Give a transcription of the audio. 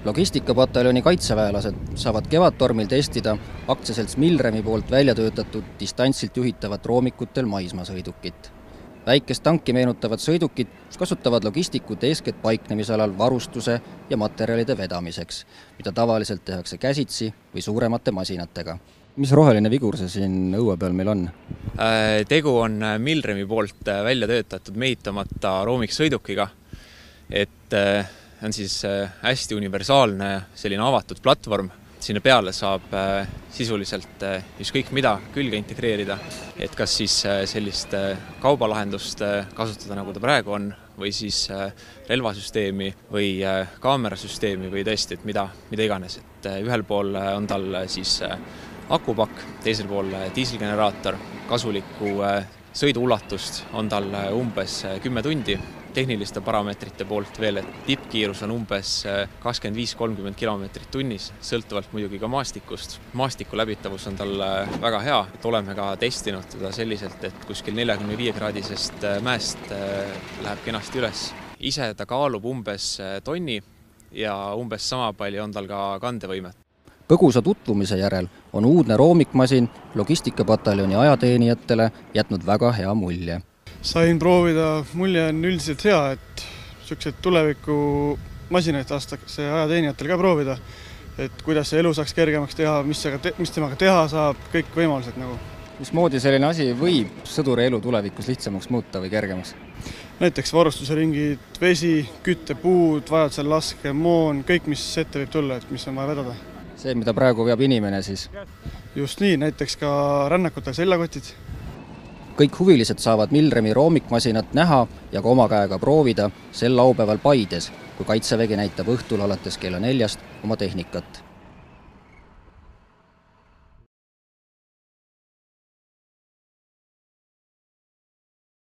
Logistikapataljoni kaitseväelased saavad kevadtormil testida aktsiaselts Milremi poolt välja töötatud distantsilt juhitavat roomikutel maismaasõidukit. Väikest tanki meenutavad sõidukid kasutavad logistikute eeskätt paiknemisalal varustuse ja materjalide vedamiseks, mida tavaliselt tehakse käsitsi või suuremate masinatega. Mis roheline vigur see siin õue peal meil on? Tegu on Milremi poolt välja töötatud mehitamata roomiksõidukiga, et on siis hästi universaalne selline avatud platvorm. Sinna peale saab sisuliselt ükskõik mida külge integreerida, et kas siis sellist kaubalahendust kasutada, nagu ta praegu on, või siis relvasüsteemi või kaamerasüsteemi või tõesti, et mida iganes. Et ühel pool on tal siis akupakk, teisel pool diiselgeneraator, kasulikku sõiduulatust on tal umbes 10 tundi. Tehniliste parameetrite poolt veel, et tippkiirus on umbes 25-30 kilomeetrit tunnis, sõltuvalt muidugi ka maastikust. Maastiku läbitavus on tal väga hea, et oleme ka testinud teda selliselt, et kuskil 45-kraadisest mäest läheb kenasti üles. Ise ta kaalub umbes tonni ja umbes sama palju on tal ka kandevõimet. Põgusa tutvumise järel on uudne roomikmasin logistikapataljoni ajateenijatele jätnud väga hea mulje. Sain proovida, mulje on üldiselt hea, et sellised tuleviku masinaid lastakse ajateenijatel ka proovida, et kuidas see elu saaks kergemaks teha, mis temaga teha saab, kõik võimalused nagu. Mismoodi selline asi võib sõduri elu tulevikus lihtsamaks muuta või kergemaks? Näiteks varustuse ringid, vesi, küttepuud, vajadusel laske, moon, kõik mis ette võib tulla, et mis on vaja vedada. See, mida praegu veab inimene siis? Just nii, näiteks ka rännakutel seljakotid. Kõik huvilised saavad Milremi roomikmasinat näha ja ka oma käega proovida sel laupäeval Paides, kui Kaitsevägi näitab õhtul alates kella 4 oma tehnikat.